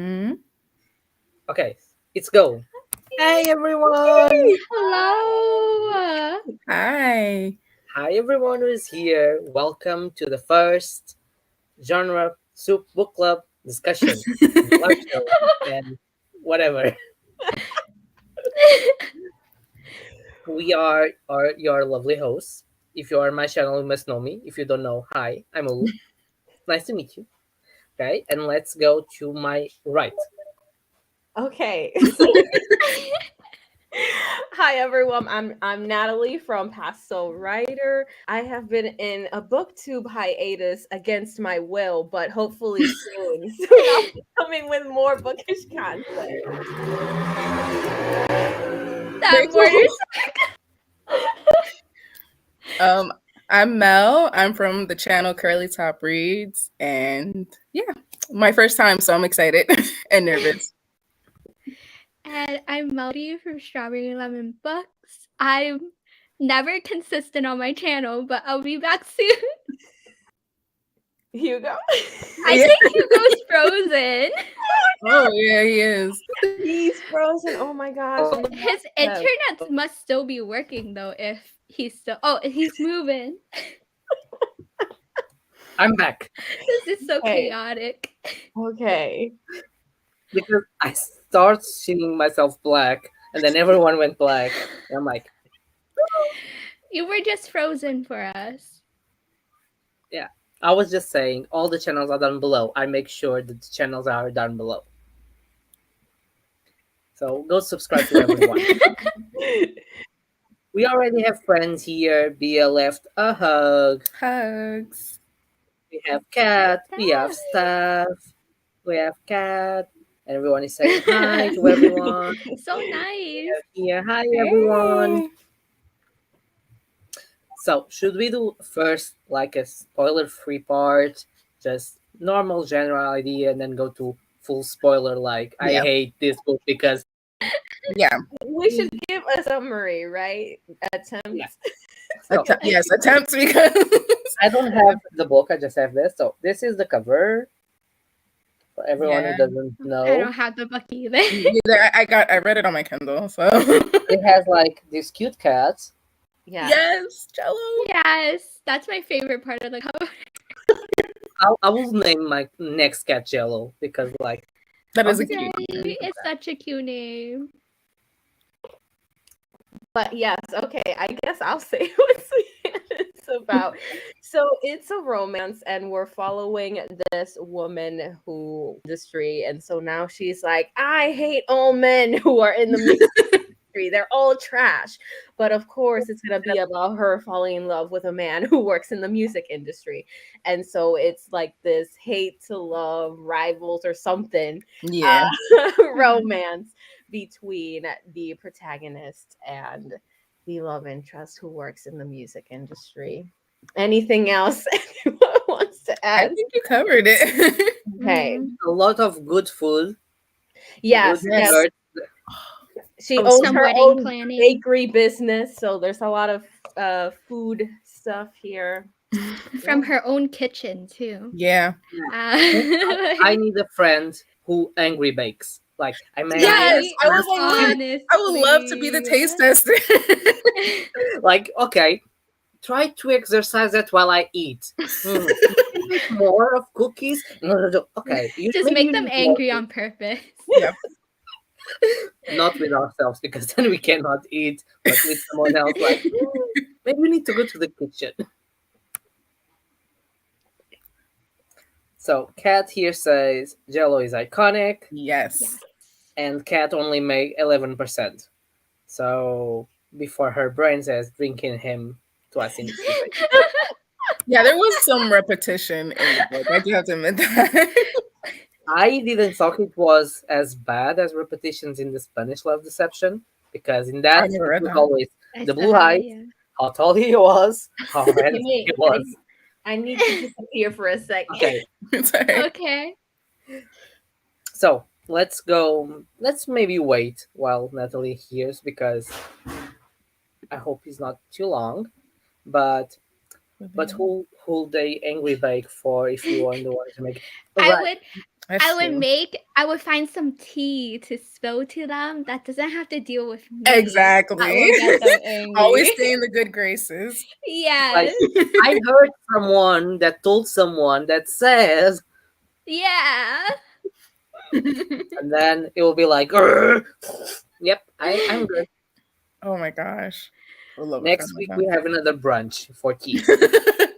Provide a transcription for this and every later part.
Mhm. Okay, it's go. Hey everyone! Hello. Hi. Hi everyone who is here. Welcome to the first genre soup book club discussion in Liveshow and whatever. We are your lovely hosts. If you are on my channel, you must know me. If you don't know, hi, I'm Ulu. Nice to meet you. Okay, and let's go to my right. Okay. Hi everyone. I'm Natalie from Pasto Writer. I have been in a booktube hiatus against my will, but hopefully soon. Soon I'll be coming with more bookish content. That murder. Um, I'm Mel. I'm from the channel Curly Top Reads, and yeah, my first time, so I'm excited and nervous. And I'm Melody from Strawberry Lemon Books. I'm never consistent on my channel, but I'll be back soon. Hugo. I Yeah. think Hugo's frozen. Oh yeah, he is. He's frozen. Oh my gosh. Oh, His internet must still be working though if he's still he's moving. I'm back This is so Okay. chaotic. Okay. because I start seeing myself black, and then everyone went black. And I'm like, You were just frozen for us. yeah. I was just saying all the channels are down below. I make sure that the channels are down below. So go subscribe to everyone. We already have friends here. Bia left a hug. Hugs. We have Cat. We have Staff. We have Cat. Everyone is saying hi to everyone. So nice. Here, hi everyone. Hey. So should we do first like a spoiler-free part, just normal general idea, and then go to full spoiler? Like I Yeah. hate this book because Yeah. We should give a summary, right? Attempt. Yeah. So, Yes, attempts because I don't have the book. I just have this. So this is the cover. For everyone Yeah. who doesn't I know, don't have the book either. either I read it on my Kindle, so it has like these cute cats. Yeah. yes, Jello. Yes, that's my favorite part of the cover. I will name my next cat Jello because like That is a Okay. cute. It's such a cute name. But yes, okay, I guess I'll say what it's about. So it's a romance, and we're following this woman who industry, and so now she's like, I hate all men who are in the music industry. They're all trash. But of course, it's gonna be about her falling in love with a man who works in the music industry, and so it's like this hate to love rivals or something Yeah. romance between the protagonist and the love interest who works in the music industry. Anything else anyone wants to I add? think you covered it. Okay. Mhm. a lot of good food, Yes, good yes. desserts. She Oh, owns Some her wedding own planning. bakery business, so there's a lot of food stuff here. From her own kitchen too. yeah. I need a friend who angry bakes. Like I made Yes, Right? I was like, look, I would love to be the taste tester. like okay, try to exercise that while I eat. Hmm. You need more of cookies. No. Okay, Just maybe make you them need more angry on purpose. Yeah. not with ourselves because then we cannot eat, but with someone else. Like maybe we need to go to the kitchen. So Kat here says Jello is iconic, Yes. and Kat only made 11%. So before her brain says drinking him twice in the sleep. Yeah, there was some repetition in the book. I do have to admit that. I didn't thought it was as bad as repetitions in the Spanish Love Deception because in that I never it read was that. always I the still blue have eyes, it, yeah. how tall he was, how handsome he Wait, was. I need to disappear for a second. Okay, It's all right. Okay. so let's go. Let's maybe wait while Natalie hears because I hope it's not too long. But who they angry bake for if you want the one to make? I Right. would That's true. I would find some tea to spill to them that doesn't have to deal with me. Exactly. That will get them angry. Always stay in the good graces. Yes. I heard someone that told someone that says, Yeah. and then it will be like, "Grr." Yep, I'm good. Oh my gosh. I love a Next friend week like we have another brunch for tea. that.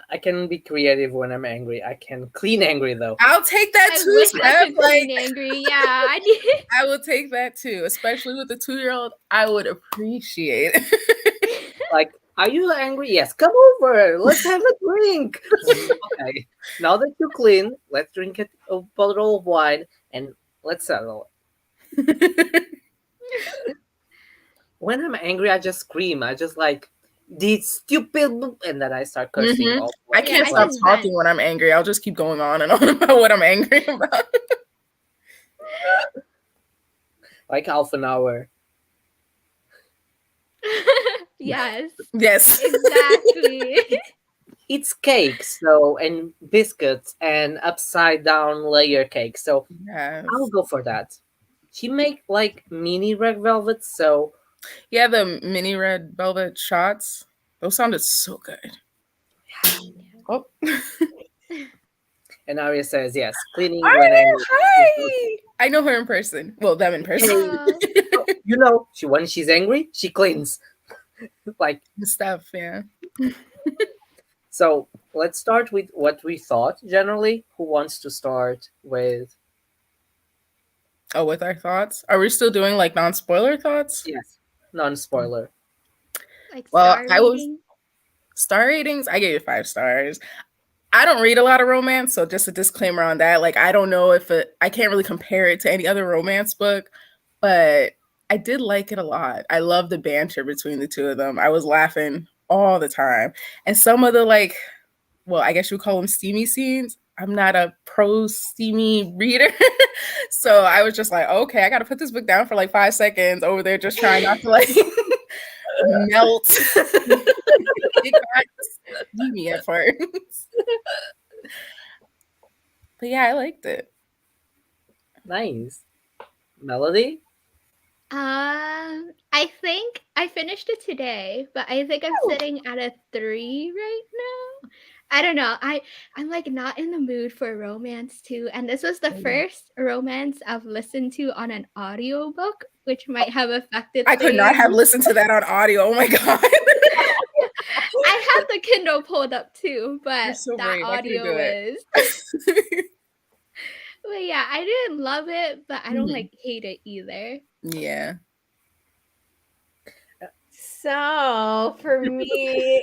I can be creative when I'm angry. I can clean angry though. I'll take that I too, wish I Steph. could clean angry. Yeah, I did. I will take that too, especially with the 2-year-old. I would appreciate it. Like, are you angry? Yes, come over. Let's have a drink. Okay. Now that you clean, let's drink a bottle of wine and let's settle. When I'm angry, I just scream. I just like, these stupid, and then I start cursing. Mhm. All the I way. can't I stop just talking vent. when I'm angry. I'll just keep going on and on about what I'm angry about. Like half an hour. Yes, Yes. exactly. It's cake, so, and biscuits and upside down layer cake. So Yes. I'll go for that. She make like mini red velvet, so Yeah, the mini red velvet shots. Those sounded so good. Oh. and Arya says yes. Cleaning when Arya, angry. hi. I know her in person. Well, them in person. You know, when she's angry, she cleans. Like, Stuff, yeah. so let's start with what we thought generally. Who wants to start with? Oh, with our thoughts? Are we still doing like non-spoiler thoughts? Yes, non-spoiler. Like Well, star I was rating. star ratings. I gave it 5 stars. I don't read a lot of romance, so just a disclaimer on that. Like, I don't know if I can't really compare it to any other romance book, but I did like it a lot. I love the banter between the two of them. I was laughing all the time. And some of the well, I guess you would call them steamy scenes. I'm not a pro steamy reader. So I was just like, okay, I got to put this book down for like 5 seconds over there, just trying not to like melt. It got steamy at first. But yeah, I liked it. Nice. Melody? I think I finished it today, but I think I'm sitting at a 3 right now. I don't know. I'm like not in the mood for romance too, and this was the first romance I've listened to on an audiobook, which might have affected I could not have things. listened to that on audio. Oh my God. I have the Kindle pulled up too, but You're so that brave. I couldn't audio do it. is. But yeah, I didn't love it, but I don't Mhm. like hate it either. Yeah. So for me,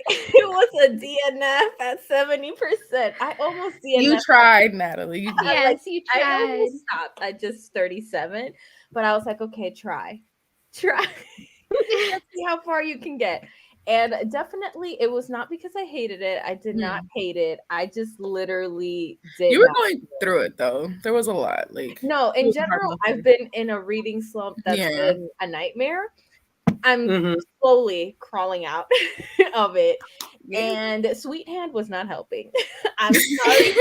it was a DNF at 70%. I almost DNF. You tried, Natalie. You did. Yes, you I tried. almost stopped at just 37, but I was like, okay, try. Let's see how far you can get. And definitely, it was not because I hated it. I did not hate it. I just literally did. You were not going through it though. There was a lot. Like, No, in general, I've been in a reading slump that's Yeah. been a nightmare. I'm Mhm. slowly crawling out of it. Yeah. And Sweethand was not helping. I'm sorry.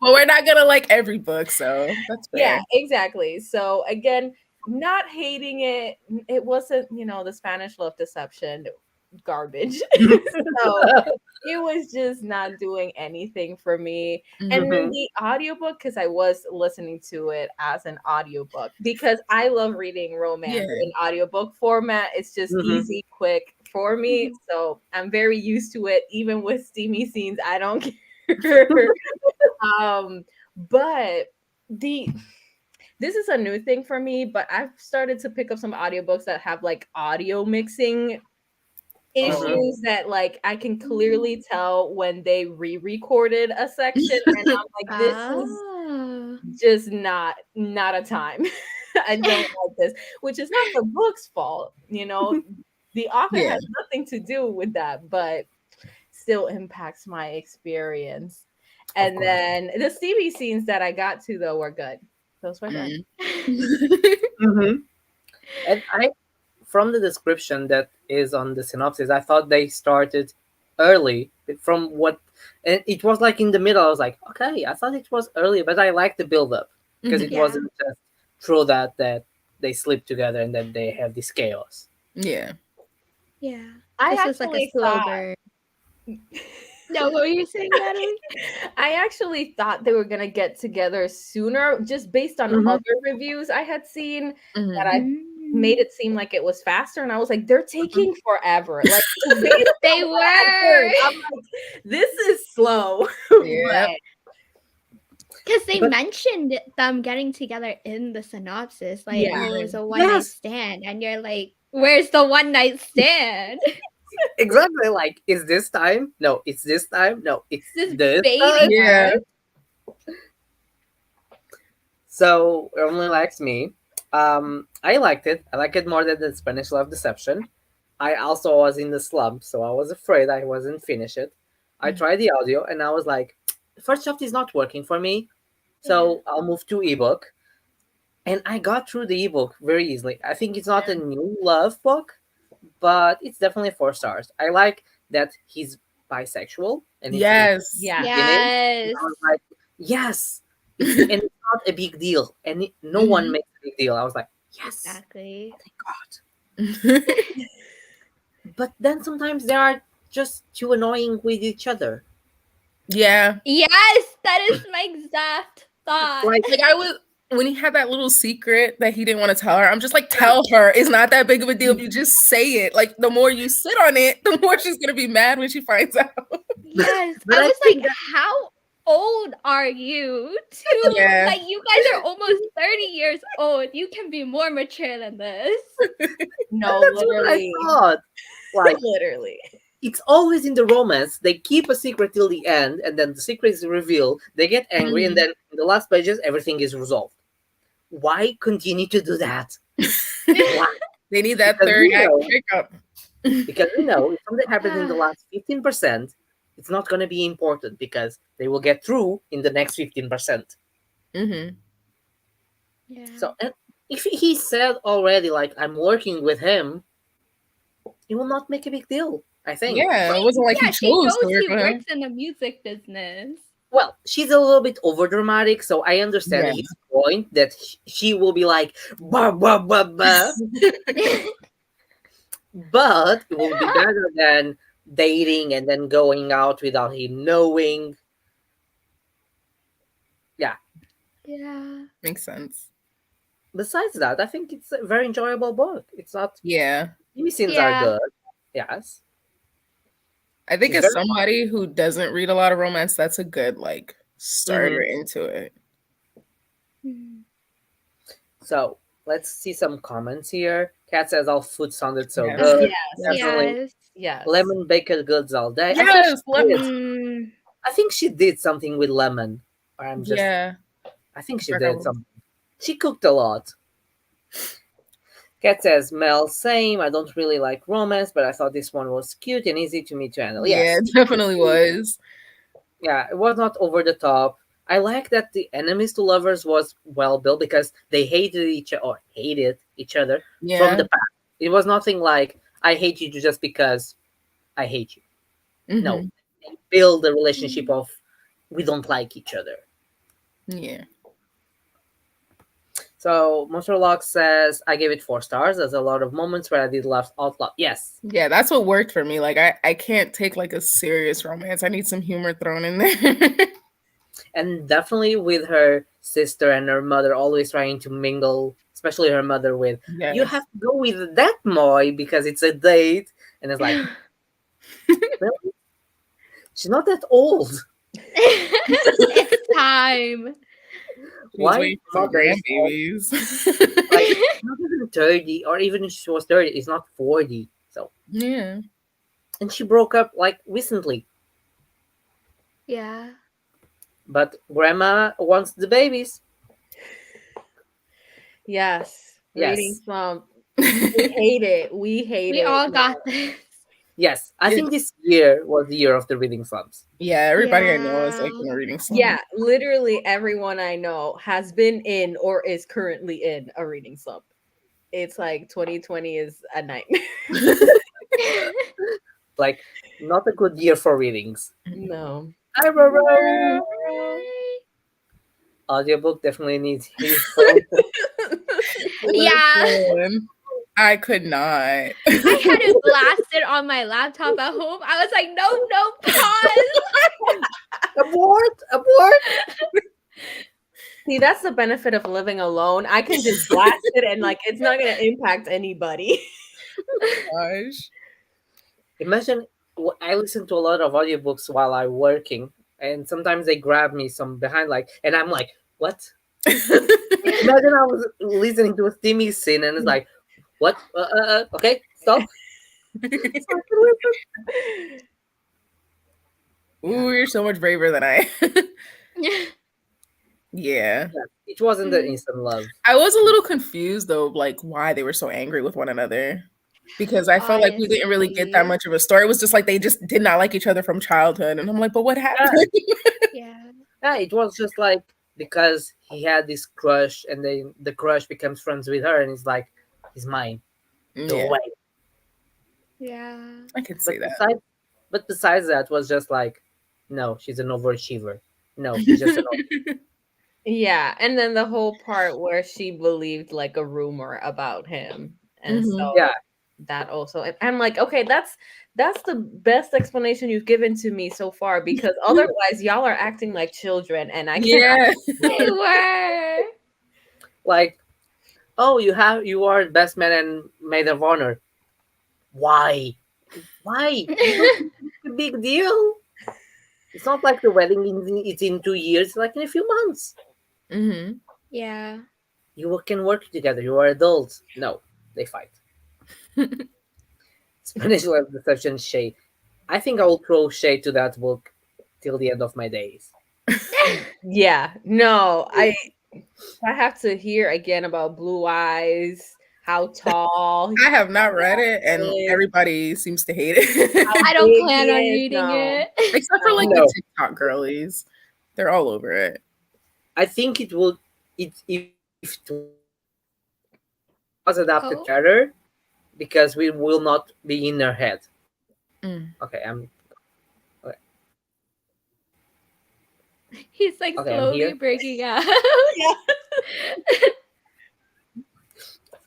Well, we're not gonna like every book, so that's fair. Yeah, exactly. So again, not hating it. It wasn't, the Spanish love deception garbage. So it was just not doing anything for me. And then Mhm. the audiobook, because I was listening to it as an audiobook, because I love reading romance Yeah. in audiobook format. It's just Mhm. easy, quick for me. So I'm very used to it. Even with steamy scenes, I don't care. But this is a new thing for me, but I've started to pick up some audiobooks that have like audio mixing issues that like I can clearly tell when they re-recorded a section, and I'm like, this is just not a time. I don't like this, which is not the book's fault, the author Yeah. has nothing to do with that, but still impacts my experience. And course. then the steamy scenes that I got to though were good. Those were good. Mhm. And from the description that is on the synopsis, I thought they started early from what, and it was like in the middle. I was like, okay, I thought it was early, but I liked the build up because it Yeah. wasn't just through that they sleep together and then they have this chaos. Yeah. Yeah. I This was like a actually slow thought burn. No, what were you saying, Natalie? I actually thought they were gonna get together sooner, just based on Mhm. other reviews I had seen Mhm. that I made it seem like it was faster, and I was like, they're taking forever. Like the way that They what I heard, were. I'm like, this is slow. Yep. Because they But- mentioned them getting together in the synopsis. Like, Yeah. oh, it was a one night Yes. stand. And you're like, where's the one night stand? Exactly. Like, is this time? No, it's this time. No, it's Just this baiting time. Yeah. So it only likes me. I liked it. I like it more than the Spanish Love Deception. I also was in the slump, so I was afraid I wasn't finish it. I Mhm. tried the audio and I was like, first draft is not working for me, so I'll move to ebook. And I got through the ebook very easily. I think it's not a new love book, but it's definitely 4 stars. I like that he's bisexual and it's Yes. Yeah. Yes. I was like, yes, and it's not a big deal, and no one Mhm. makes a big deal. I was like, yes, Exactly. thank God. But then sometimes they are just too annoying with each other. Yeah. Yes, that is my exact thought. Like I was when he had that little secret that he didn't want to tell her. I'm just like, tell her. It's not that big of a deal if you just say it. Like the more you sit on it, the more she's gonna be mad when she finds out. Yes. But I I was think like, how old are you? Too? Yeah. Like, you guys are almost 30 years old. You can be more mature than this. No, That's what I literally. thought. Like, Literally. it's always in the romance. They keep a secret till the end, and then the secret is revealed. They get angry, and then in the last pages, everything is resolved. Why continue to do that? Why? They need that Because third we act know- pickup. Because we know if something happens in the last 15%, it's not going to be important because they will get through in the next 15%. Mm-hmm. Yeah. So, and if he said already, like, I'm working with him, it will not make a big deal, I think. Yeah, it wasn't like yeah, he she chose knows to work he with him. works in the music business. Well, she's a little bit over dramatic, so I understand Yeah. his point that she will be like, bah, bah, bah, bah. But it will be better than dating and then going out without him knowing. Yeah. Makes sense. Besides that, I think it's a very enjoyable book. It's not. Yeah. TV scenes Yeah. are good. Yes. I think It's as very somebody who doesn't read a lot of romance, that's a good like starter into it. Mhm. So let's see some comments here. Kat says all food sounded so Yes. good. Yes. Definitely. Yes. Yes. Lemon baked goods all day. Yes, lemon. Mm. I think she did something with lemon. Or I'm just. Yeah. I think she Forgot did what- something. She cooked a lot. Kat says, Mel, same. I don't really like romance, but I thought this one was cute and easy to me to handle. Yeah, Yes. it definitely was. Yeah, it was not over the top. I like that the enemies to lovers was well built because they hated each other Yeah. from the past. It was nothing like I hate you just because I hate you. Mhm. No, they build a relationship of we don't like each other. Yeah. So Monsterlock says I gave it 4 stars. There's a lot of moments where I did laugh out loud. Yes. Yeah, that's what worked for me. Like I can't take like a serious romance. I need some humor thrown in there. And definitely with her sister and her mother always trying to mingle, especially her mother with Yes. you have to go with that boy because it's a date. And it's like, really? She's not that old. It's time. She was Why waiting for some mothers grandbabies. like not even 30, or even if she was 30, it's not 40. So Yeah. and she broke up like recently. Yeah. But grandma wants the babies. Yes. Yes. Reading slump. We hate it. We hate We it. all got this. Yes, I think this year was the year of the reading slumps. Yeah, everybody I know is like Yeah. in a reading slump. Yeah, literally everyone I know has been in or is currently in a reading slump. It's like 2020 is a nightmare. Like Not a good year for readings. No. Hi, Roro. Audiobook definitely needs his phone. Yeah. Listen, I could not. I had it blasted on my laptop at home. I was like, no, pause. Abort! See, that's the benefit of living alone. I can just blast it and like it's not gonna impact anybody. Gosh. Imagine I listen to a lot of audiobooks while I'm working, and sometimes they grab me some behind, like, and I'm like, what? Imagine I was listening to a steamy scene, and it's like, what? Okay, stop. Ooh, you're so much braver than I. Yeah. It wasn't the instant love. I was a little confused though, like why they were so angry with one another. Because I felt like we didn't really get that much of a story. It was just like they just did not like each other from childhood. And I'm like, but what happened? Yeah. Yeah, it was just like because he had this crush, and then the crush becomes friends with her, and he's like, he's mine. Go Yeah, away. Yeah. I can say that. But besides that, was just like, no, she's an overachiever. No, she's just an Yeah, and then the whole part where she believed like a rumor about him, and so Yeah. that also. And I'm like, okay, that's the best explanation you've given to me so far, because otherwise y'all are acting like children, and I can't. Yeah. They were. like, oh, you are best man and maid of honor. Why? It's a big deal. It's not like the wedding is in 2 years, it's like in a few months. Mm-hmm. Yeah. You can work together. You are adults. No, they fight. Spanish love deception shade. I think I will throw shade to that book till the end of my days. Yeah, no, I have to hear again about Blue Eyes, how tall. I have not read it, and everybody seems to hate it. I don't big plan on he is, reading no. it. Except for like No. the TikTok girlies. They're all over it. I think it will. If it was adapted Oh. better, because we will not be in their head. Mm. Okay, He's like Okay, I'm slowly here. breaking out.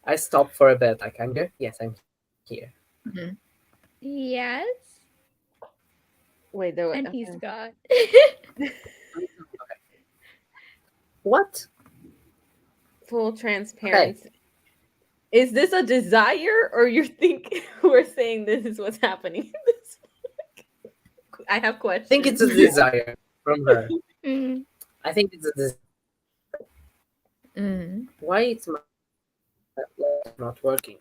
I stopped for a bit. Like, I'm here. Yes, I'm here. Mhm. Yes. Wait, there was. And he's gone. What? Full transparency. Is this a desire, or you're thinking we're saying this is what's happening in this book? I have questions. I think it's a desire from her. Mm. I think it's a desire. Mm. Why it's not working?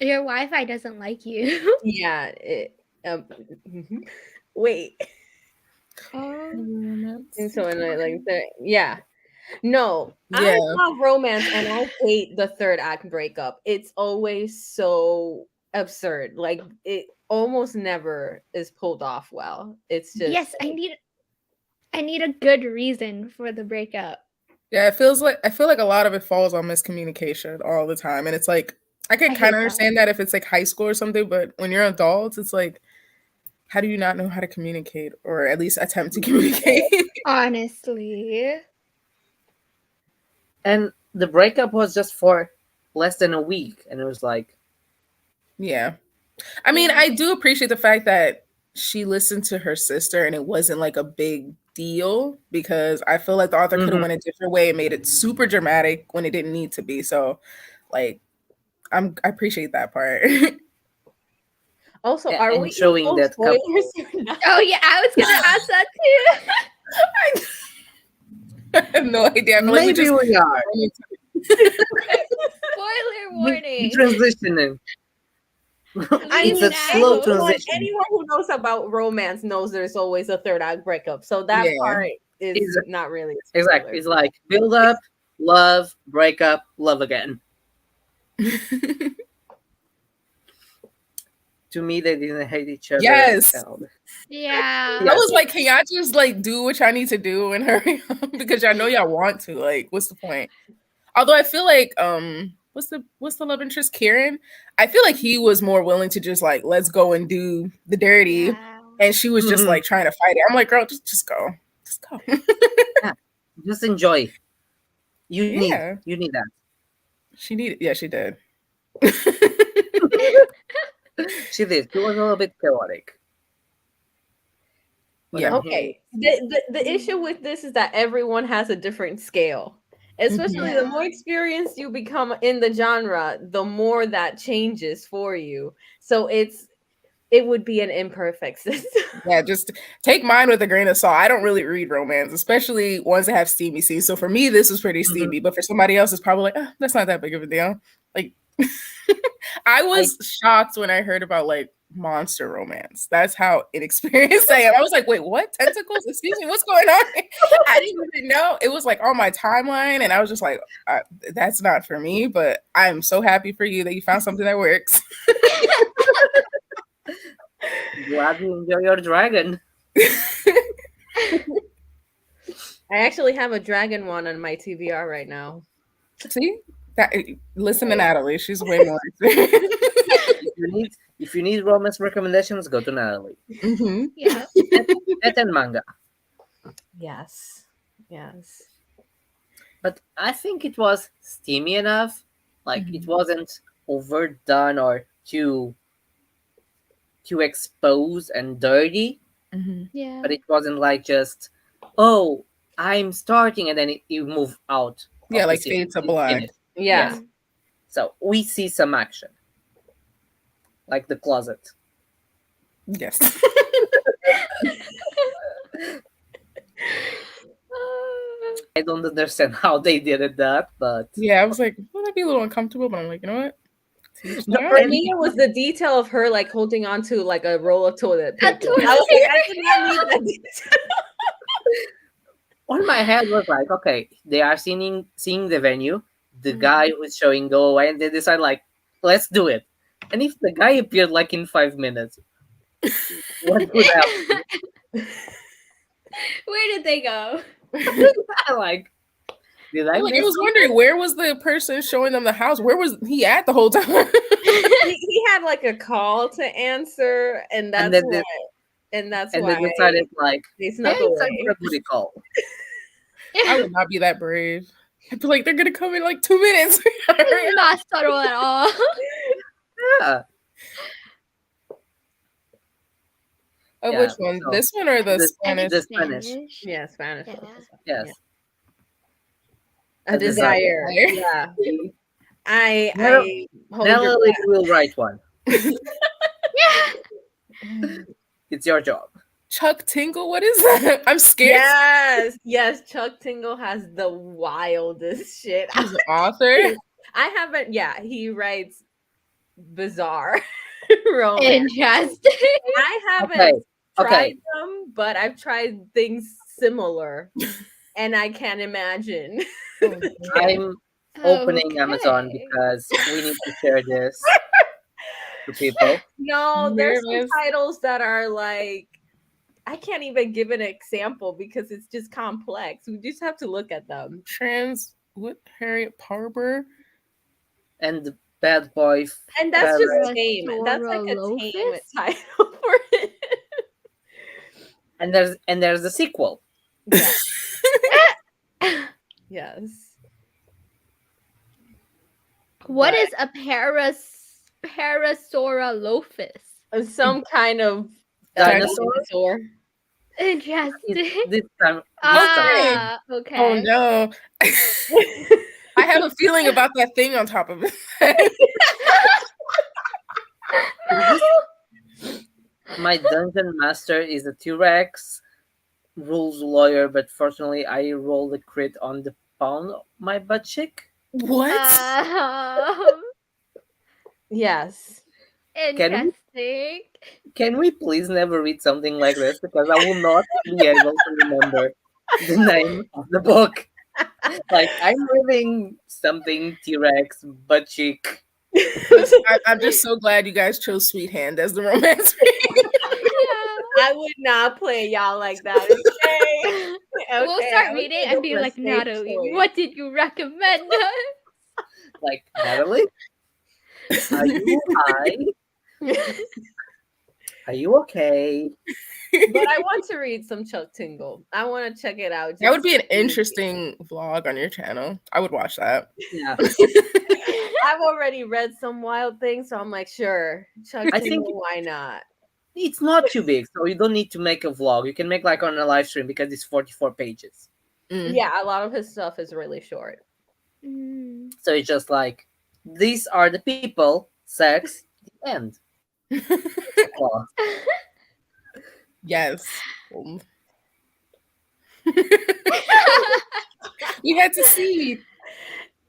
Your Wi-Fi doesn't like you. Yeah. Wait. Oh. And so, yeah. No, Yeah. I love romance, and I hate the third act breakup. It's always so absurd. Like, it almost never is pulled off well. It's just Yes, I need a good reason for the breakup. Yeah, I feel like a lot of it falls on miscommunication all the time. And it's like I can I kind hate of that. understand that if it's like high school or something, but when you're adults, it's like, how do you not know how to communicate, or at least attempt to communicate? Honestly. And the breakup was just for less than a week, and it was like, Yeah. I mean, I do appreciate the fact that she listened to her sister and it wasn't like a big deal, because I feel like the author could have went a different way and made it super dramatic when it didn't need to be. So, like, I appreciate that part. also, Yeah, are and we showing equal that spoilers couple- or not? Oh yeah, I was gonna ask that too. I have no idea. I feel like maybe we are Spoiler warning. transitioning. I It's mean, a slow anyone- transition. anyone who knows about romance knows there's always a third act breakup. So that Yeah. part is Is- not really a spoiler. Exactly. It's like build up, love, break up, love again. To me, they didn't hate each other. Yes. Yeah. I was like, can y'all just like do what y'all need to do and hurry up? Because y'all know y'all want to. Like, what's the point? Although I feel like what's the love interest, Kieran? I feel like he was more willing to just like, let's go and do the dirty. Yeah. And she was just like trying to fight it. I'm like, girl, just go. Just go. Just enjoy. You Yeah. need that. She needed, yeah, she did. She did. She was a little bit chaotic. But Yeah. Okay. The issue with this is that everyone has a different scale. Especially the more experienced you become in the genre, the more that changes for you. So it would be an imperfect system. Yeah, just take mine with a grain of salt. I don't really read romance, especially ones that have steamy scenes. So for me, this was pretty steamy, but for somebody else, it's probably like, that's not that big of a deal. Like, I was shocked when I heard about like monster romance. That's how inexperienced I am. I was like, wait, what? Tentacles? Excuse me, what's going on? I didn't even know. It was like on my timeline, and I was just like, that's not for me, but I'm so happy for you that you found something that works. Glad you enjoy your dragon. I actually have a dragon one on my TBR right now. See? Listen to Natalie. She's way more experienced. If you need romance recommendations, go to Natalie. Mm-hmm. Yeah. And manga. Yes. But I think it was steamy enough. Like it wasn't overdone or too exposed and dirty. Yeah. But it wasn't like just, oh, I'm starting, and then you move out. Yeah, like fade to black. Yeah. Yes. So we see some action. Like the closet. Yes. I don't understand how they did it that, but Yeah, I was like, well, that'd be a little uncomfortable, but I'm like, you know what? For me, it was the detail of her like holding on to like a roll of toilet paper. toilet I was like, I did not need that detail. on my head was like, okay, they are seeing the venue. The guy who's showing go away, and they decide like, let's do it. And if the guy appeared like in 5 minutes, what would happen? Where did they go? Like, did I? I was wondering, where was the person showing them the house? Where was he at the whole time? he had like a call to answer, and that's then why. And why they decided like, they snuck hey, away. time for a booty call. I would not be that brave. I'd be like, they're gonna come in like 2 minutes. It's not subtle at all. Yeah. Of which one? so This one or the Spanish? The Spanish. Yeah, Spanish. Yeah. Yes. A desire. Yeah. I hold your Natalie breath. will write one. Yeah. It's your job. Chuck Tingle? What is that? I'm scared. Yes. Chuck Tingle has the wildest shit. He's the author. I haven't. Yeah, he writes bizarre romance. Interesting. I haven't Okay. tried them, but I've tried things similar, and I can't imagine. I'm opening Amazon because we need to share this to people. No, there's some Nervous. titles that are like, I can't even give an example because it's just complex. We just have to look at them. Harriet Parber. And the bad boy. And that's Parrot. just tame. That's like a tame Dorolophus? title for it. And there's the sequel. Yes. What is a Parasaurolophus? Some kind of Dinosaur? Interesting. This time. Okay. Oh no. I have a feeling about that thing on top of it. My dungeon master is a T-Rex rules lawyer, but fortunately I rolled a crit on the pound of my butt cheek. What? Yes. Interesting. Can we please never read something like this, because I will not be able to remember the name of the book. Like, I'm reading something T-Rex butt cheek. I'm just so glad you guys chose Sweethand as the romance. I would not play y'all like that. Okay. We'll Okay, start I would reading take and a be like, safe Natalie, choice. what did you recommend us? Like, Natalie, are you high? Are you okay? But I want to read some Chuck Tingle. I want to check it out. That would be an just to see. interesting vlog on your channel. I would watch that. Yeah. I've already read some wild things, so I'm like, sure, Chuck I think- Tingle, why not? It's not too big, so you don't need to make a vlog. You can make like on a live stream because it's 44 pages. Mm. Yeah, a lot of his stuff is really short. Mm. So it's just like, these are the people, sex, the end. Well, Yes. We had to see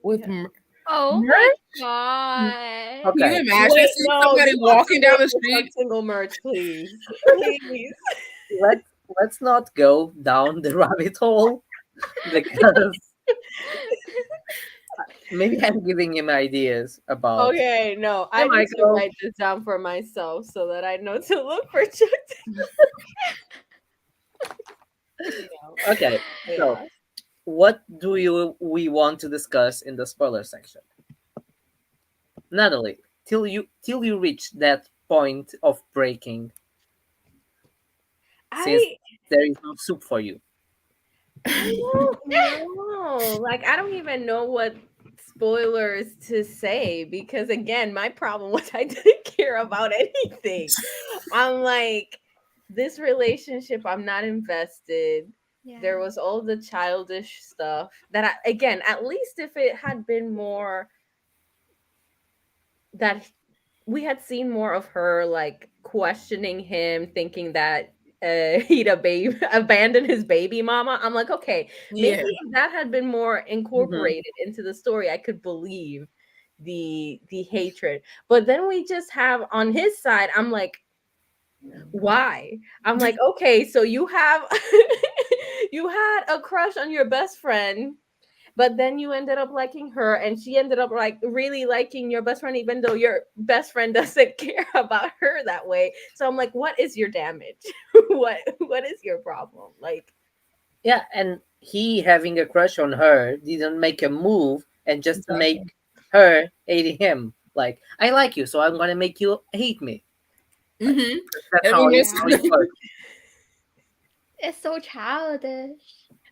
with Oh Merch? my god. Okay. Can you imagine Wait, seeing no, somebody you walking down the have to street? Chuck Tingle merch, please. Please. let's not go down the rabbit hole because maybe I'm giving him ideas about. Okay, no, I need to Michael. write this down for myself so that I know to look for Chuck Tingle. Okay, so Yeah. what do we want to discuss in the spoiler section? Natalie, till you reach that point of breaking, since there is no soup for you. I don't know. Like, I don't even know what spoilers to say because, again, my problem was I didn't care about anything. I'm like, this relationship, I'm not invested. Yeah. There was all the childish stuff that, again, at least if it had been more that we had seen more of her, like, questioning him, thinking that he'd abandon his baby mama. I'm like, okay, maybe if that had been more incorporated into the story, I could believe the hatred. But then we just have on his side, I'm like, why? I'm like, okay, so you have you had a crush on your best friend, but then you ended up liking her and she ended up like really liking your best friend, even though your best friend doesn't care about her that way. So I'm like, what is your damage? what is your problem? Like, Yeah, and he having a crush on her didn't make a move and just Exactly. make her hate him. Like, I like you, so I'm gonna make you hate me. Mm-hmm. That's I how mean, it works. It's so childish.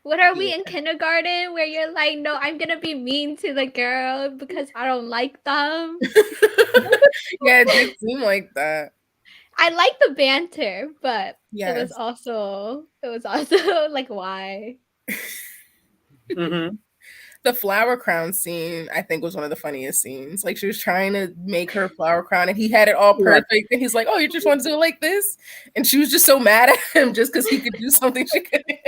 What are we Yeah. in kindergarten where you're like, no, I'm gonna be mean to the girl because I don't like them? Yeah, it did seem like that. I like the banter, but Yes. it was also like, why? Mhm. The flower crown scene, I think, was one of the funniest scenes. Like, she was trying to make her flower crown, and he had it all Yeah. perfect. And he's like, "Oh, you just want to do it like this?" And she was just so mad at him just because he could do something she couldn't.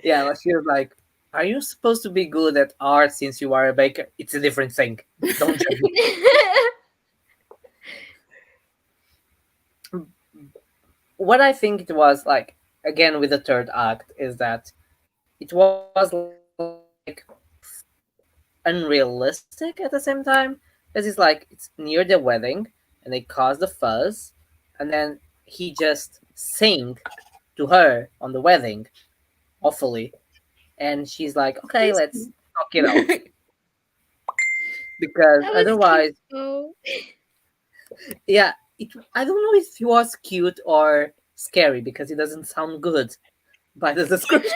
Yeah, like, she was like, "Are you supposed to be good at art since you are a baker? It's a different thing. Don't judge me." What I think it was like, again with the third act, is that it was like unrealistic at the same time, because it's like it's near the wedding and they cause the fuss, and then he just sing to her on the wedding awfully, and she's like, okay, let's talk it out, because That was otherwise, cute, though. yeah, I don't know if he was cute or scary because it doesn't sound good by the description.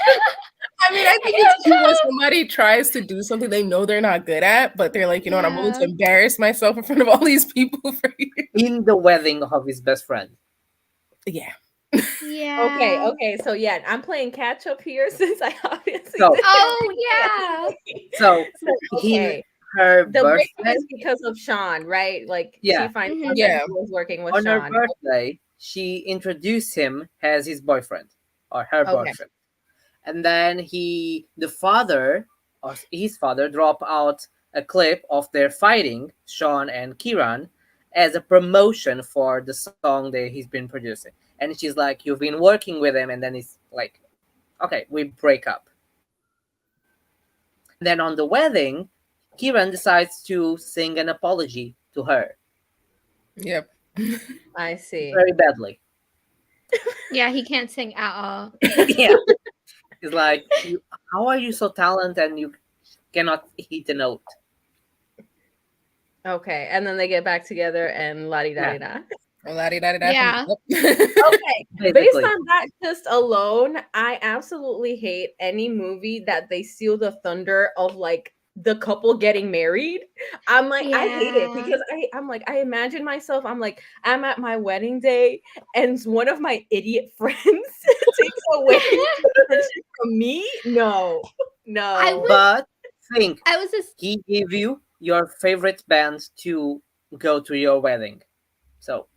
I mean, I think it's cute when somebody tries to do something they know they're not good at, but they're like, you know what, I'm willing to Yeah. embarrass myself in front of all these people for you. In the wedding of his best friend. Yeah. Yeah. okay, so yeah, I'm playing catch up here since I obviously So- didn't Oh read yeah. So okay. her The breakup birthday, is because of Sean, right? Like, Yeah. she finds Mhm. out Yeah. that he was working with on her Sean. birthday, she introduced him as his boyfriend or her Okay. boyfriend, and then the father or his father dropped out a clip of their fighting, Sean and Kiran, as a promotion for the song that he's been producing. And she's like, "You've been working with him," and then it's like, "Okay, we break up." Then on the wedding, Kiran decides to sing an apology to her Yep. I see. very badly. Yeah, he can't sing at all. Yeah. It's like, how are you so talented and you cannot hit a note. Okay, and then they get back together and la di da di da. Yeah. Okay, based Basically. on that just alone, I absolutely hate any movie that they steal the thunder of like the couple getting married. I'm like, I hate it Yeah. because I'm like, I imagine myself, I'm like, I'm at my wedding day and one of my idiot friends takes away the attention from me. No, no. But think, I was just he gave you your favorite band to go to your wedding. So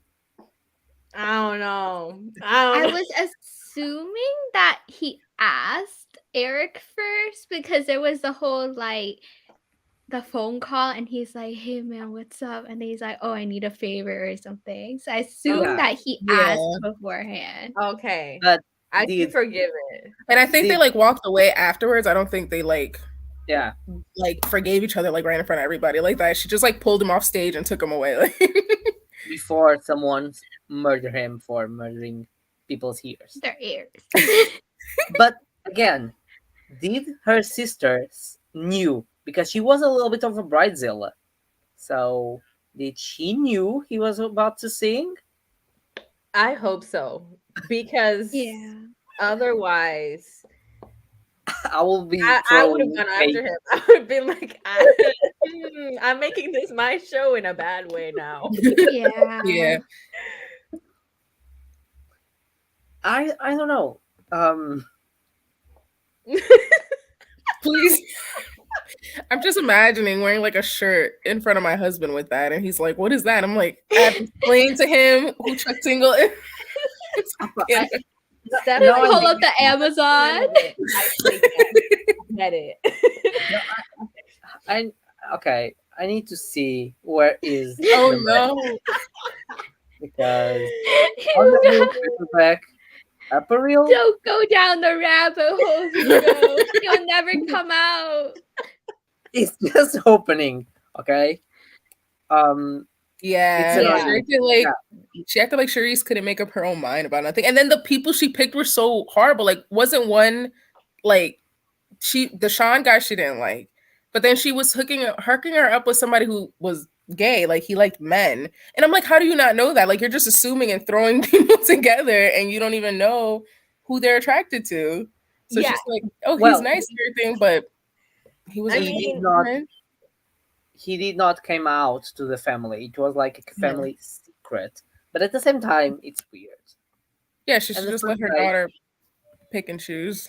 I don't know. I was assuming that he asked Eric first because there was the whole like the phone call and he's like, "Hey man, what's up?" And he's like, "Oh, I need a favor or something." So I assume Yeah. that he asked beforehand. Okay. but I the- can forgive it. And I think they like walked away afterwards. I don't think they like forgave each other like right in front of everybody like that. She just like pulled him off stage and took him away. Like before someone murder him for murdering people's ears. Their ears. But again, did her sisters knew, because she was a little bit of a bridezilla. So did she knew he was about to sing? I hope so. Because Yeah. otherwise I will be I would have throwing gone cake. after him. I would have been like, I'm making this my show in a bad way now. Yeah. yeah. I don't know. Please. I'm just imagining wearing like a shirt in front of my husband with that, and he's like, "What is that?" I'm like, I have to explain to him who Chuck Tingle is. Yeah. Stephanie, Pull up the Amazon. I take that. Get it. I need to see where is Oh the no. because on the paperback apparel. Don't go down the rabbit hole, Vito. You'll never come out. It's just opening, okay? Yeah, It's she acted like she acted like Charisse couldn't make up her own mind about nothing. And then the people she picked were so horrible. Like, wasn't one like the Sean guy she didn't like, but then she was hooking her up with somebody who was gay, like he liked men. And I'm like, how do you not know that? Like, you're just assuming and throwing people together, and you don't even know who they're attracted to. So she's like, oh, he's nice and everything, but he was. He did not come out to the family. It was like a family secret. But at the same time, it's weird. Yeah, she should just let her daughter pick and choose.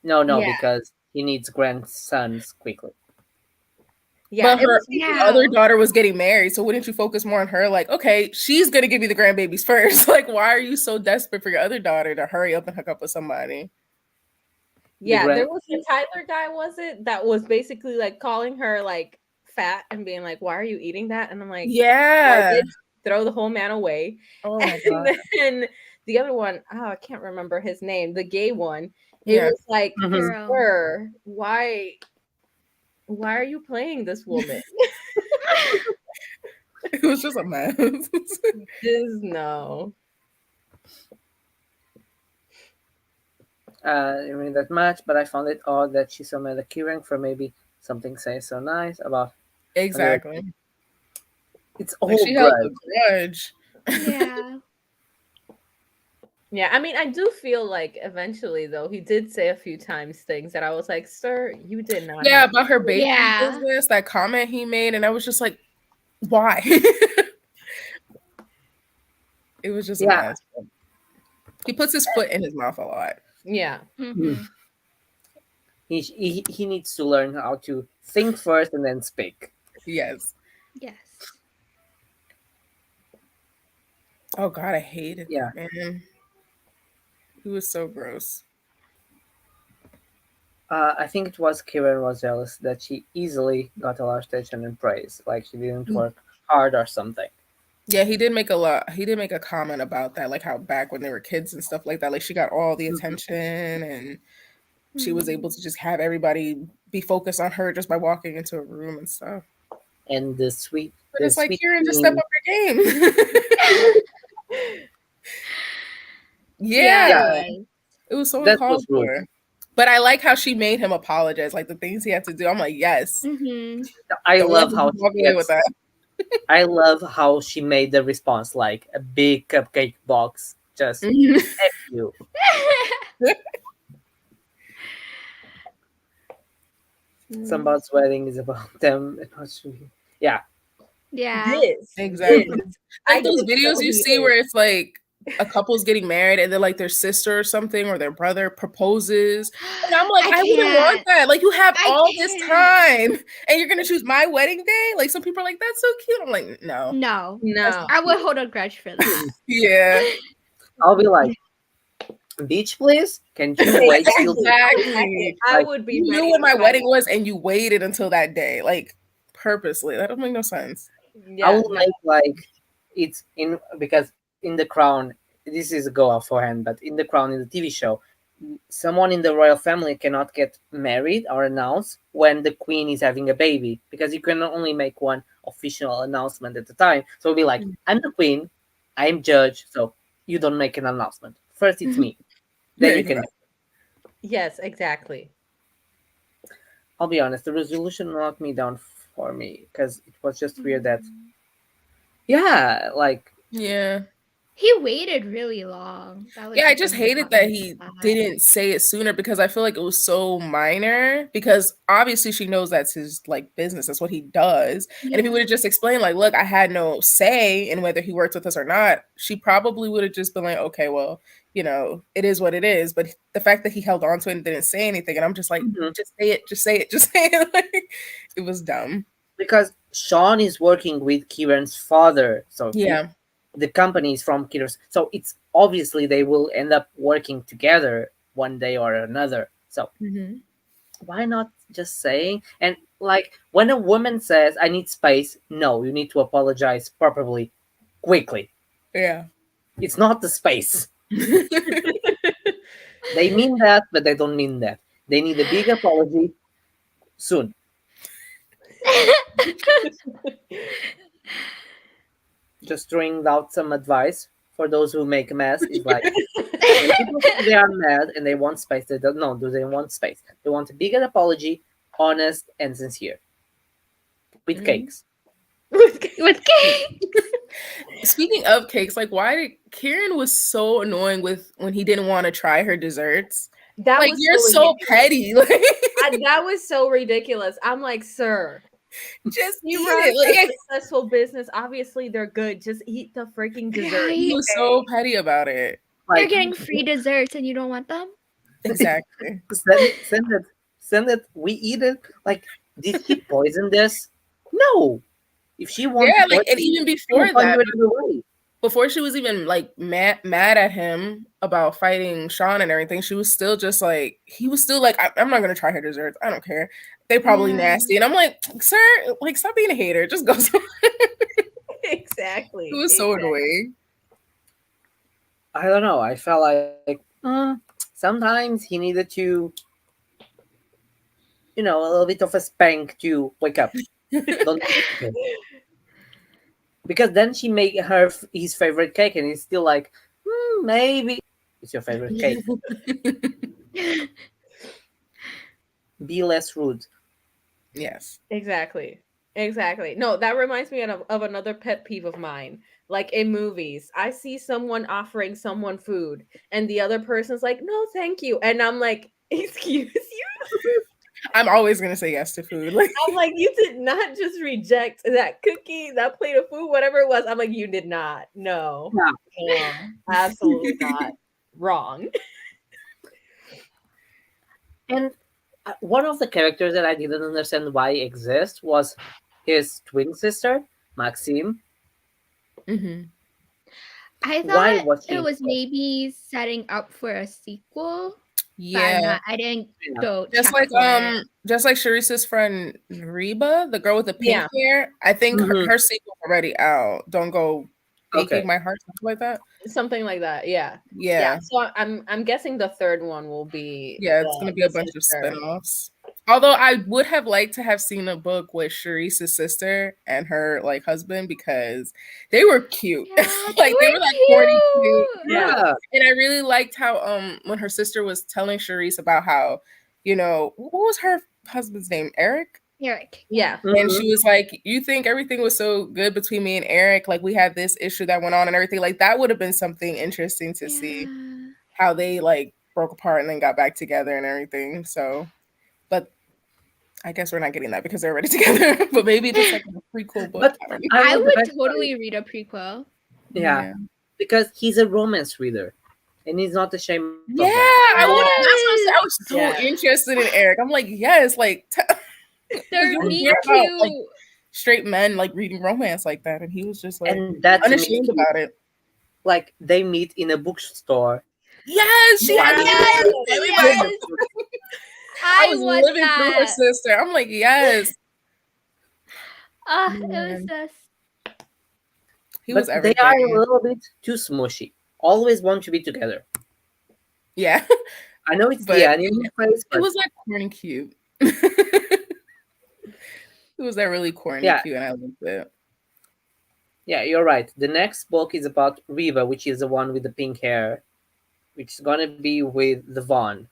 No, because he needs grandsons quickly. Yeah, but her other daughter was getting married, so wouldn't you focus more on her? Like, okay, she's gonna give you the grandbabies first. Like, why are you so desperate for your other daughter to hurry up and hook up with somebody? Yeah, there was a Tyler guy, was it? That was basically like calling her like fat and being like, "Why are you eating that?" And I'm like, yeah, throw the whole man away. Oh my and God. then the other one, I can't remember his name, the gay one. It was like, sir, why are you playing this woman? It was just a mess. Just no. I mean that much, but I found it odd that she so mad at Kieran for maybe something say so nice about. Exactly. It's all like she held a grudge. Yeah. Yeah, I mean, I do feel like eventually, though, he did say a few times things that I was like, "Sir, you did not." Yeah, about her baking business, that comment he made, and I was just like, "Why?" It was just a mess. He puts his foot in his mouth a lot. Yeah. Mm-hmm. He needs to learn how to think first and then speak. Yes. Yes. Oh God, I hated that man. He was so gross. I think it was Kieran was jealous that she easily got a lot of attention and praise, like she didn't work hard or something. Yeah, he did make a comment about that, like how back when they were kids and stuff like that, like she got all the attention and she was able to just have everybody be focused on her just by walking into a room and stuff. And the sweet, but it's like Kieran, just step up your game. Yeah. It was so uncalled for. But I like how she made him apologize, like the things he had to do. I'm like, yes. Mm-hmm. I Don't love let how him walk away with that. I love how she made the response like a big cupcake box. Just Mhm. F you. Somebody's wedding is about them. And not you. Yeah. Yeah. Exactly. Like I those get videos so you see heated. where it's like a couple's getting married and then like their sister or something or their brother proposes. And I'm like, I wouldn't want can't. that. Like you have I all this can't. time and you're gonna choose my wedding day? Like some people are like, that's so cute. I'm like, no. No. No. I would hold a grudge for that. Yeah. I'll be like, beach please? Can you wait till Exactly. I Like, would be You knew ready when to my fight. wedding was and you waited until that day. Like purposely. That doesn't make no sense. I Yeah, will make like it's in because in the crown this is a go out forehand, but in the crown in the TV show, someone in the royal family cannot get married or announced when the queen is having a baby because you can only make one official announcement at a time. So it'll be like, I'm the queen, I'm judge, so you don't make an announcement. First it's me. Then you can. yes, exactly. I'll be honest, the resolution knocked me down for me because it was just weird that yeah, like Yeah. He waited really long. That was Yeah, the I just thing hated about that me he with that. didn't say it sooner because I feel like it was so minor because obviously she knows that's his like business. That's what he does. And if he would have just explained like, look, I had no say in whether he worked with us or not, she probably would have just been like, okay, well, you know, it is what it is. But the fact that he held on to it and didn't say anything, and I'm just like, just say it, just say it, just say it. Like, it was dumb. because Sean is working with Kieran's father, so Yeah. the company is from Kieran's, so it's obviously they will end up working together one day or another. So Mhm. why not just saying? And like when a woman says, "I need space," no, you need to apologize properly, quickly. Yeah. It's not the space. They mean that, but they don't mean that. They need a big apology soon. Just throwing out some advice for those who make a mess is like when people say they are mad and they want space, they don't know. Do they want space? They want a bigger apology, honest and sincere, with cakes. With cake. Speaking of cakes, like why did Kieran was so annoying with when he didn't want to try her desserts? That Like was you're so petty. Like that was so ridiculous. I'm like, sir, just eat you run it. a Like successful business. Obviously, they're good. Just eat the freaking dessert. he Right? was so petty about it. You're Like getting free desserts and you don't want them? Exactly. send it. We eat it. Like, did he poison this? No. If she wants Yeah, to like poison and even she will before find that, it another way. before she was even like mad at him about fighting Sean and everything, she was still just like he was still like, I'm not gonna try her desserts. I don't care. They probably Yeah. nasty. And I'm like, sir, like stop being a hater. Just go somewhere. Exactly. It was so annoying. I don't know. I felt like sometimes he needed to, a little bit of a spank to wake up. Don't because then she made his favorite cake, and he's still like, maybe it's your favorite cake. Be less rude. Yes. Exactly. Exactly. No, that reminds me of another pet peeve of mine. Like in movies, I see someone offering someone food, and the other person's like, "No, thank you," and I'm like, "Excuse you." I'm always gonna say yes to food. Like I'm like, you did not just reject that cookie, that plate of food, whatever it was. I'm like, you did not. No, absolutely not. Wrong. And one of the characters that I didn't understand why exist was his twin sister, Maxime. I Why thought was she it was important? maybe setting up for a sequel. yeah. I didn't Yeah. go Just check like for it. just like Sharice's friend Reba, the girl with the pink Yeah. hair. I think Mhm. her sequel's already out. Don't go breaking Okay. my heart, something like that. Something like that. Yeah. Yeah. So I'm guessing the third one will be Yeah, it's gonna be a bunch of sister. spin-offs. Although I would have liked to have seen a book with Charisse's sister and her like husband because they were cute. Yeah, Like they were like corny cute. Yeah. And I really liked how when her sister was telling Charisse about how, you know, what was her husband's name? Eric? Eric. Yeah. And she was like, you think everything was so good between me and Eric? Like we had this issue that went on and everything. Like that would have been something interesting to see how they like broke apart and then got back together and everything. So, but I guess we're not getting that because they're already together. But maybe just like a prequel book. But I want the would best totally read a prequel. Yeah, because he's a romance reader, and he's not ashamed of Yeah, that. I would. That's what I'm saying. I was so Yeah. interested in Eric. I'm like, yes, like There you need hear about, to. like, straight men like reading romance like that, and he was just like And that's unashamed about it. Like they meet in a bookstore. Yes, she had Yes, everybody. yes. I I was want living through her that. sister. I'm like, yes, It was just. he But was they everything. are a little bit too smushy. Always want to be together. Yeah, I know it's But the anime place, it but was like corny cute. It was that really corny Yeah. cute, and I loved it. yeah, you're right. The next book is about Reva, which is the one with the pink hair, which is gonna be with the Vaughn,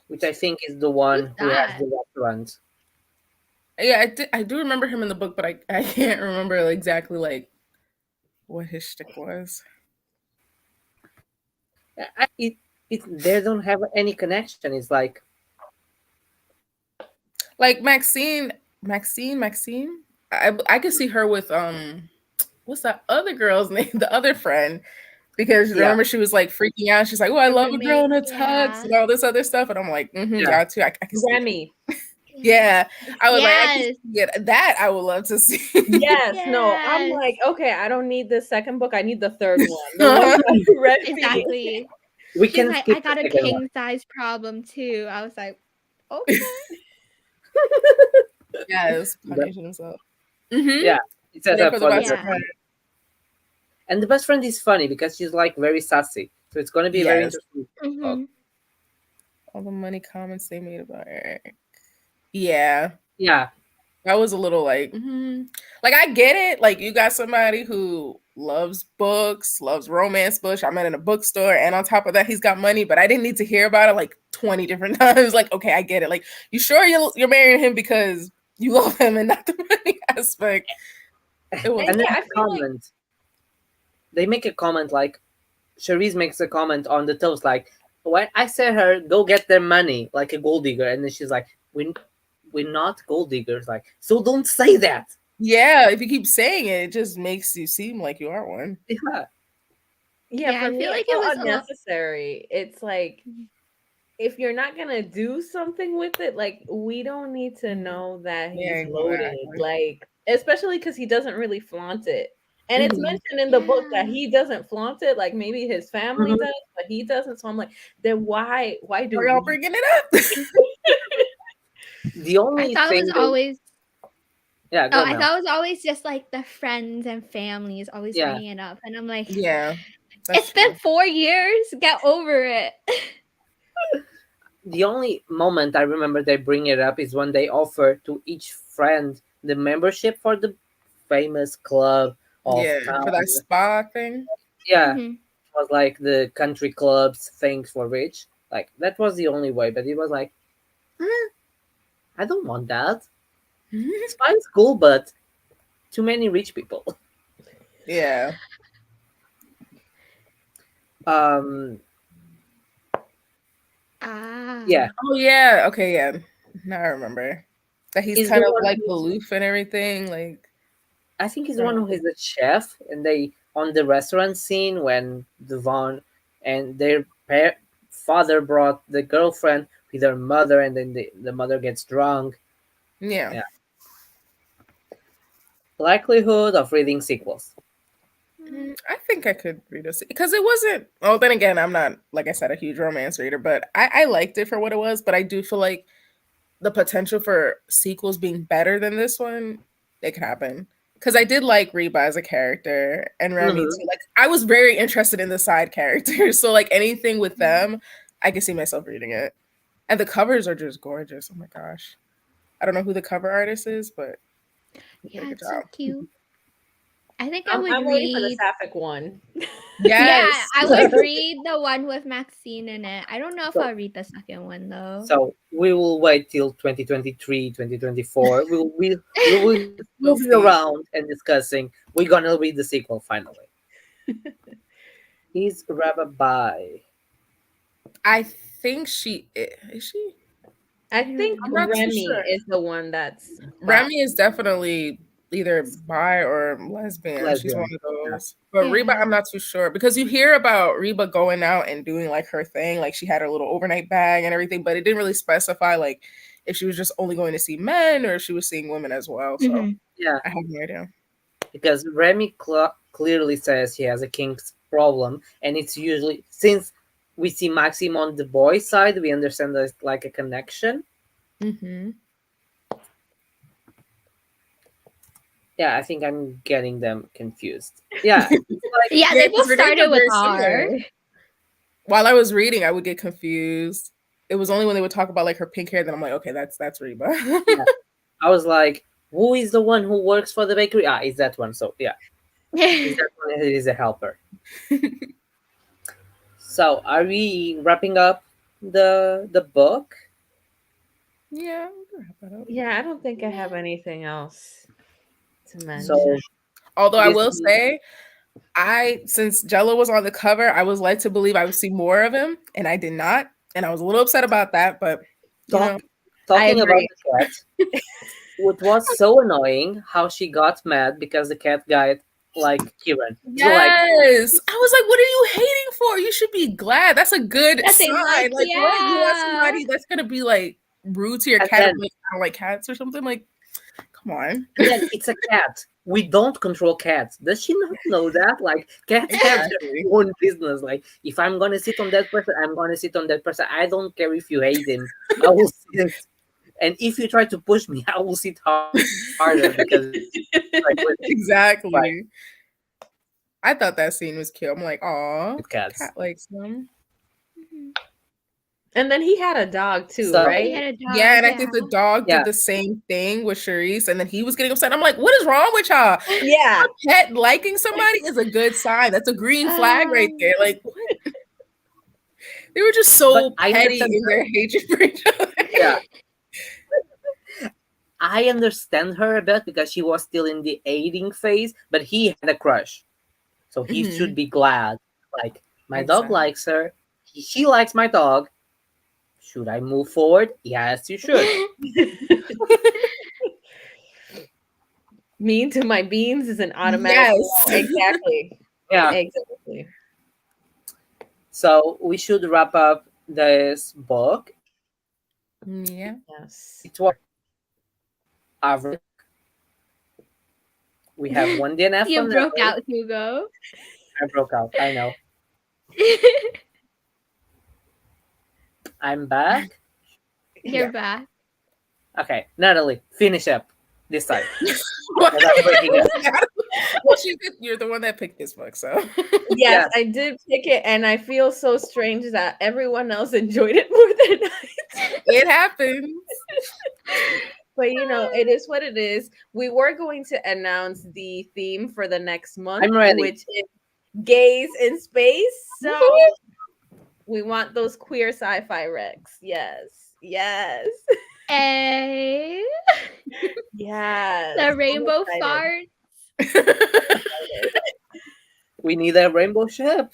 which I think is the one Who's who has that? the restaurant. Yeah, I do remember him in the book, but I can't remember exactly like what his shtick was. They don't have any connection. It's like Maxine. I could see her with what's that other girl's name? The other friend. Because Yeah. remember she was like freaking out. She's like, "Oh, I The love a girl in a roommate, tux yeah. and all this other stuff." And I'm like, Yeah. "Y'all too." I can see it. Remy. Yeah, I was like, I can Yes. see it. That I would love to see. Yes, no, I'm Yes. like, okay, I don't need the second book. I need the third one. The one that Red Phoenix. Exactly. we She's can like, skip I got the a second one. king size problem too. I was like, okay. Yes, punishing himself. Mm-hmm. Yeah, it says There up for the for the best Yeah. friend. And the best friend is funny because she's like very sassy. So it's gonna be very Yes. interesting. Mhm. All the money comments they made about Eric. Yeah, Yeah. that was a little like, like I get it. Like you got somebody who loves books, loves romance books. I met in a bookstore, and on top of that, he's got money. But I didn't need to hear about it like 20 different times. Like, okay, I get it. Like, you sure you're marrying him because you love him and not the money aspect? It was And then yeah, I a feel like- comment. They make a comment like Cherise makes a comment on the toast like, "When I said her go get their money like a gold digger," and then she's like, "We're not gold diggers." Like, so don't say that. Yeah, if you keep saying it, it just makes you seem like you are one. Yeah. Yeah, Yeah, for I me, feel like it it felt was a lot- unnecessary. It's like if you're not gonna do something with it, like we don't need to know that he's Yeah, loaded. exactly. Like, especially because he doesn't really flaunt it. And it's Mhm. mentioned in the book that Yeah. he doesn't flaunt it. Like maybe his family does, but he doesn't. So I'm like, then why do Are y'all we? bringing it up? The only I thought it thing was always. yeah, go Oh, I Mel. thought it was always just like the friends and families always Yeah. bringing it up, and I'm like, Yeah, it's been 4 years. Get over it. The only moment I remember they bring it up is when they offer to each friend the membership for the famous club of town. for that spa thing. Yeah, Mhm. it was like the country clubs things for rich. Like that was the only way, but it was like, I don't want that. Spine's cool, but too many rich people. Yeah, Ah. Yeah, oh yeah, okay, yeah. Now I remember that he's He's kind the of one like who's- aloof and everything. Like, I think he's the one who is the chef, and they on the restaurant scene when the Vaughn and their father brought the girlfriend with her mother, and then the mother gets drunk. yeah. Yeah. Likelihood of reading sequels. I think I could read it because it wasn't. Well, then again, I'm not, like I said, a huge romance reader, but I liked it for what it was. But I do feel like the potential for sequels being better than this one, it could happen. Because I did like Reba as a character and Remy too. Like, I was very interested in the side characters, so like anything with them, I could see myself reading it. And the covers are just gorgeous. Oh my gosh. I don't know who the cover artist is, but Yeah, good it's so job. cute. I think I I'm would waiting for the read. sapphic one. Yes. Yeah, I would read the one with Maxine in it. I don't know if So- I'll read the second one though. So we will wait till 2023, 2024. We'll We'll be see. around and discussing. We're gonna read the sequel finally. Is Raba by? I think she is she? I think I'm not too Remy sure. is the one that's Remy is definitely either bi or lesbian. She's one Lesbian, of those. But Reba, Yeah. I'm not too sure because you hear about Reba going out and doing like her thing, like she had her little overnight bag and everything, but it didn't really specify like if she was just only going to see men or if she was seeing women as well. So Mhm. Yeah, I have no idea. because Remy clearly says he has a kinks problem, and it's usually since we see Maxim on the boy side, we understand there's like a connection. Mm-hmm. Yeah, I think I'm getting them confused. Yeah, it's like, Yeah, Yeah, they 'cause both their names started are with very R. similar. While I was reading, I would get confused. It was only when they would talk about like her pink hair that I'm like, okay, that's Reba. I was like, who is the one who works for the bakery? Ah, it's that one. So yeah, it's that one who is a helper. So are we wrapping up the book? Yeah, we can wrap that up. Yeah, I don't think I have anything else to mention. So Although I this will is- say, since Jello was on the cover, I was led to believe I would see more of him, and I did not, and I was a little upset about that. But you know, talking about agree. the cat, it was so annoying how she got mad because the cat got like Kieran. So, like, yes, I was like, "What are you hating for? You should be glad. That's a good That they sign. like, Like, what? You want yeah. somebody that's gonna be like rude to your And cat, or then- like, I don't like cats or something? Like, come on." and then it's a cat. We don't control cats. Does she not know that? Like, cats have their Exactly. own business. Like, if I'm gonna sit on that person, I'm gonna sit on that person. I don't care if you hate him. I will sit. And if you try to push me, I will sit harder because like with Exactly. Right. I thought that scene was cute. I'm like, "Aw, cats. cat likes them." And then he had a dog too, So- He right? had a dog. Yeah, and I think the dog Yeah. did the same thing with Charisse, and then he was getting upset. I'm like, "What is wrong with y'all? Yeah. A pet liking somebody is a good sign. That's a green flag right there." Like, what? They were just so But I petty understand in their hatred for each other. Yeah. I understand her a bit because she was still in the aiding phase, but he had a crush. So he Mhm. should be glad. Like, my dog Exactly. likes her. She likes my dog. Should I move forward? Yes, you should. Mean to my beans is an automatic. Yes. Exactly. Yeah. Exactly. So we should wrap up this book. Yeah. Yes. It was average. We have one DNF. You from broke Natalie. out, Hugo. I broke out. I know. I'm back. You're Yeah. back. Okay, Natalie, finish up this time. What? Because I'm breaking up. Well, you're the one that picked this book, so Yes, I did pick it, and I feel so strange that everyone else enjoyed it more than I did. it happens. But you know, it is what it is. We were going to announce the theme for the next month, I'm ready. which is gays in space. So we want those queer sci-fi recs. Yes. Yes. Hey, Yes. the I'm rainbow excited. fart. We need a rainbow ship.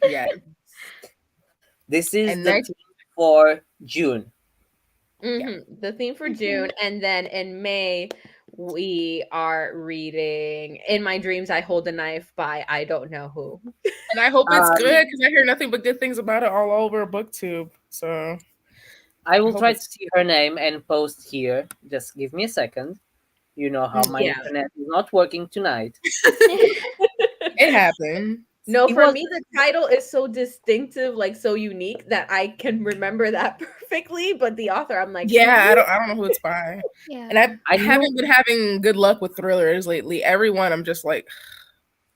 Yeah. This is And the next- theme for June. The theme for June, and then in May we are reading "In My Dreams I Hold a Knife" by I don't know who. And I hope it's Um, good because I hear nothing but good things about it all over booktube. So I will hope try it's- to see her name and post here. Just give me a second. You know how my Yeah. internet is not working tonight. it happened. No, It for was- me the title is so distinctive, like so unique that I can remember that perfectly. But the author, I'm like, Yeah, I don't know who it's by. Yeah. And I I know- haven't been having good luck with thrillers lately. Everyone, I'm just like,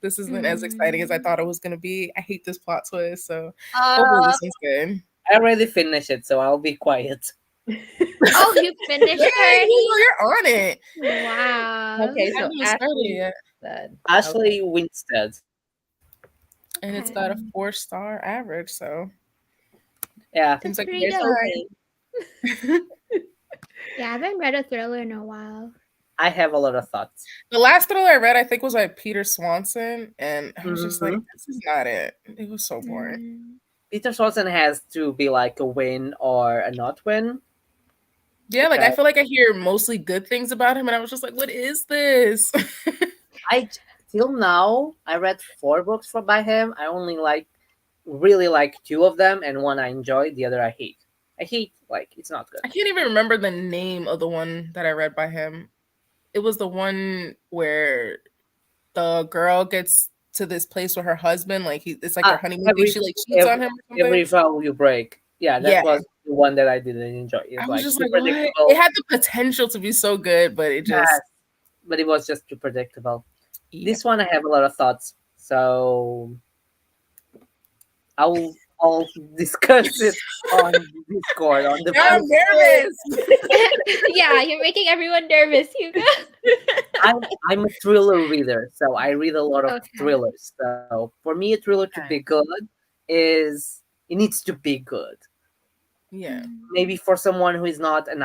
this isn't as exciting as I thought it was gonna be. I hate this plot twist. So hopefully this one's good. I already finished it, so I'll be quiet. Oh, you finished Yay, already? you're on it. Wow. Okay, I so haven't even started Ashley yet. said. Ashley Winstead. And it's got a 4-star average, so Yeah. seems That's like pretty it's good. fine. Yeah, I haven't read a thriller in a while. I have a lot of thoughts. The last thriller I read, I think, was by Peter Swanson, and I was just like, Mhm. this is not it. It was so boring. Mm. Peter Swanson has to be like a win or a not win. Yeah, like I Okay. feel like I hear mostly good things about him, and I was just like, what is this? I till now I read 4 books by him. I only really like 2 of them, and one I enjoy, the other I hate. I hate like it's not good. I can't even remember the name of the one that I read by him. It was the one where the girl gets to this place with her husband, like it's like their honeymoon thing. She like cheats on him or every something. vow you break. Yeah, that Yeah. was the one that I didn't enjoy. I It's was like just too like, what? predictable. It had the potential to be so good, but it just Yes, but it was just too predictable. yeah. This one I have a lot of thoughts, so I'll discuss it on Discord on the. I'm nervous. Yeah, you're making everyone nervous, Hugo. I'm a thriller reader, so I read a lot of Okay. thrillers. So for me, a thriller to be good is it needs to be good. Yeah. Maybe for someone who is not an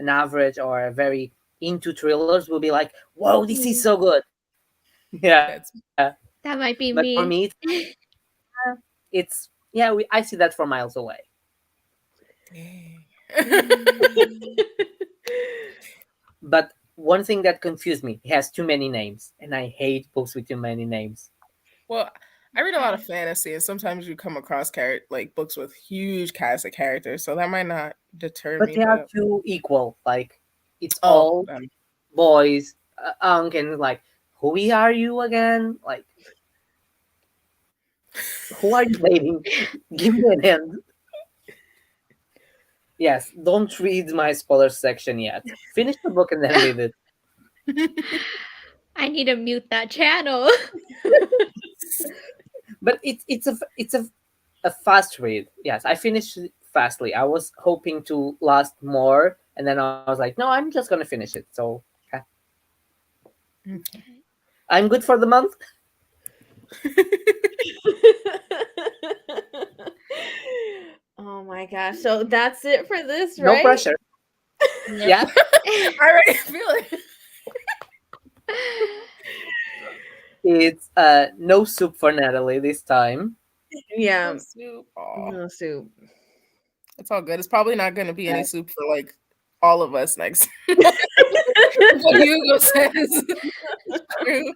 average or very into thrillers, will be like, "Whoa, this is so good." Yeah, That might be but for me. me, it's I see that from miles away. But one thing that confused me, it has too many names, and I hate books with too many names. Well, I read a lot of fantasy, and sometimes you come across like books with huge cast of characters, so that might not deter But me. they are But too equal. Like it's all boys, and like, who are you again? Like, who are you dating? Give me an end. Yes, don't read my spoiler section yet. Finish the book and then read it. I need to mute that channel. But it's a fast read. Yes, I finished it fastly. I was hoping to last more, and then I was like, no, I'm just gonna finish it. So okay. I'm good for the month. Oh my gosh. So that's it for this, No right? pressure. Yeah. I already feel it. It's no soup for Natalie this time. Yeah. No soup. No soup. It's all good. It's probably not going to be any soup for like all of us next. What Hugo says. True.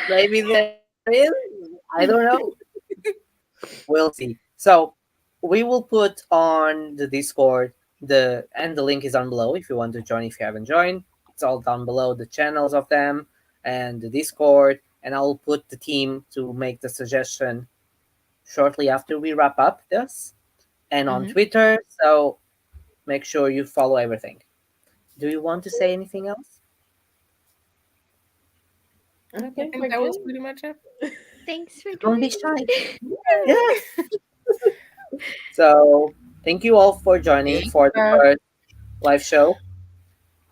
Maybe there is. I don't know. We'll see. So we will put on the Discord the link is down below if you want to join. If you haven't joined, it's all down below, the channels of them and the Discord, and I'll put the team to make the suggestion shortly after we wrap up this, and on Twitter. So make sure you follow everything. Do you want to say anything else? I think that was pretty much it. Thanks for Don't be joining. shy. Yeah. So thank you all for joining for the first live show.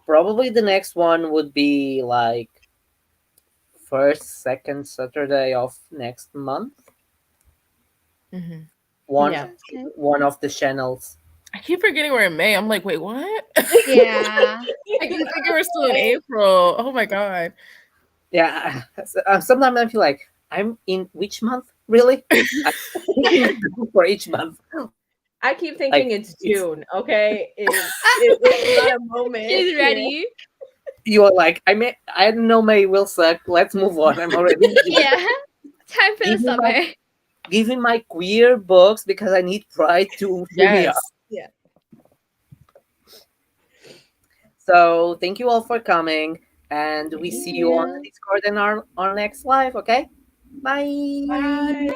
Probably the next one would be like first, second Saturday of next month. One of the channels. I keep forgetting we're in May. I'm like, wait, what? Yeah. I keep thinking we're still in April. Oh my god. Yeah. Sometimes I feel like I'm in which month? Really? For each month. I keep thinking it's June. Okay, it's not a moment. She's ready. You are like, I don't know, May will suck. Let's move on. I'm already. Yeah. Time for the summer. Giving my queer books because I need pride to fill me up. Yeah. So thank you all for coming, and we see you on the Discord in our next live. Okay, bye. Bye.